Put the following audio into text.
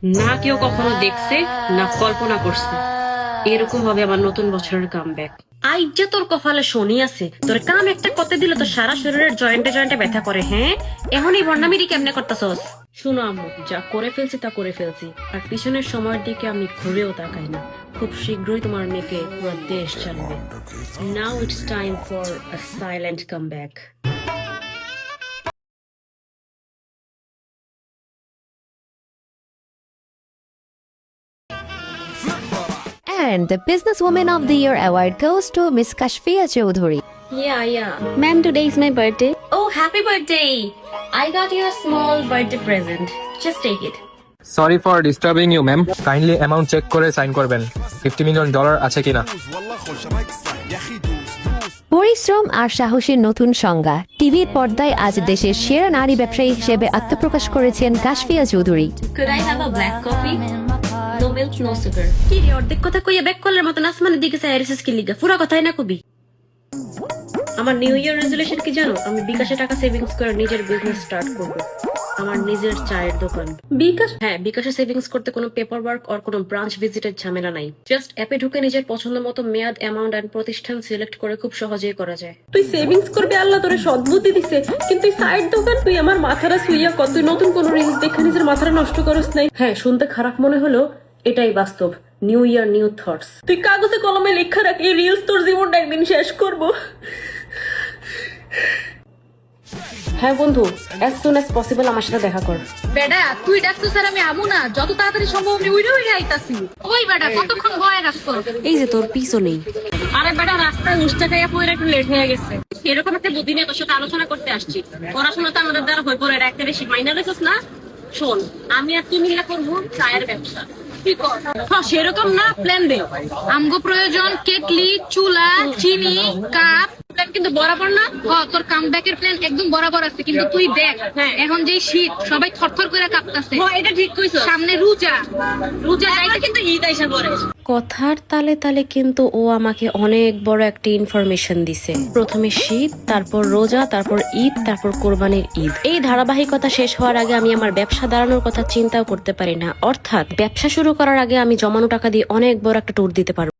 না কেউ কখনো দেখছে না কল্পনা করছে এরকম হবে আমার নতুন বছরের কামব্যাক। আই যে তোর কপালে শনি আছে, তোর কাম একটা করতে দিলে তো সারা শরীরের জয়েন্টে জয়েন্টে ব্যথা করে। হ্যাঁ, এখনই বর্ণামিরি কেমনে করতেছস? শুনো আম্মু, যা করে ফেলছি তা করে ফেলছি, আর পিছনের সময়ের দিকে আমি ঘুরেও তাকাই না। খুব শীঘ্রই তোমার মেয়েকে পুরো দেশ চালবে। Now it's time for a silent comeback. And the Businesswoman of the Year award goes to Miss Kashfia Chowdhury. Yeah. Ma'am, today is my birthday. Oh, happy birthday! I got you a small birthday present. Just take it. Sorry for disturbing you ma'am, kindly amount check করে sign করবেন। $50 million আছে কিনা। পরিশ্রম আর সাহসের নতুন সংজ্ঞা। টিভির পর্দায় আজ দেশের সেরা নারী ব্যবসায়ী হিসেবে আত্মপ্রকাশ করেছেন Kashfia Chowdhury. Could I have a black coffee? No milk, no sugar. কি রে, অর্ধেক কথা কইয়া ব্যাক কলের মতন আসমানের দিকে চাই রিসার্চ কি লিগা? পুরো কথাই না কবি। আমার নিউ ইয়ার রেজুলেশন কি জানো? আমি বিকাশে টাকা সেভিংস করে নিজের বিজনেস স্টার্ট করব। আমার নিজের চায়ের দোকান। বিকাশ? হ্যাঁ, বিকাশে সেভিংস করতে কোনো পেপার ওয়ার্ক আর কোনো ব্রাঞ্চ ভিজিটের ঝামেলা নাই। জাস্ট অ্যাপে ঢুকে নিজের পছন্দ মতো মেয়াদ, অ্যামাউন্ট এন্ড প্রতিষ্ঠান সিলেক্ট করে খুব সহজেই করা যায়। তুই সেভিংস করবি, আল্লাহ তোরে সদ্বুদ্ধি দিছে, কিন্তু এই সাইড দোকান তুই আমার মাথাটা শুইয়া কত নতুন কোন রিলস দেখে নিজের মাথাটা নষ্ট করস নাই। হ্যাঁ, শুনতে খারাপ মনে হলো, এটাই বাস্তব। New year new thoughts. তুই কাগজে কলমে লেখা রাখ, এই রিলস তোর জীবনটা একদিন শেষ করব। হ্যাঁ বন্ধু, as soon as possible আমার সাথে দেখা কর। বেডা তুই ডাকছিস আর আমি আমু না, যত তাড়াতাড়ি সম্ভব আমি উইড়ে উইড়ে আইতাছি। ওই বেডা কতক্ষণ ভয় রাখছো? এই যে তোর পিছনেই। আরে বেডা রাস্তায় উষ্টা খাইয়া পড়ে একটু লেট হয়ে গেছে। এরকম একটা বুদ্ধি নিয়ে তোর সাথে আলোচনা করতে আসছি। পড়াশোনা তো আমাদের দ্বারা হয়ে পড়ে একটা বেশি মাইনা রেছিস না। শোন, আমি আর তুই মিলে করবো চায়ের ব্যবসা। কি কর? হ্যাঁ, সেরকম না, প্ল্যান দে। আমগো প্রয়োজন কেটলি, চুলা, চিনি, কাপ। প্ল্যান কিন্তু বরাবর না। তোর কামব্যাকের প্ল্যান একদম বরাবর আছে, কিন্তু তুই দেখ এখন যে শীত, সবাই থরথর করে কাঁপতাছে। এটা ঠিক কইছো। সামনে রোজা যাইতে কিন্তু ঈদ আইসা পড়ে। কথার তালে তালে কিন্তু ও আমাকে অনেক বড় একটা ইনফরমেশন দিছে। প্রথমে শীত, তারপর রোজা, তারপর ঈদ, তারপর কোরবানির ঈদ। এই ধারাবাহিকতা শেষ হওয়ার আগে আমি আমার ব্যবসা দাঁড়ানোর কথা চিন্তাও করতে পারি না। অর্থাৎ ব্যবসা শুরু করার আগে আমি জমানো টাকা দিয়ে অনেক বড় একটা ট্যুর দিতে পারবো।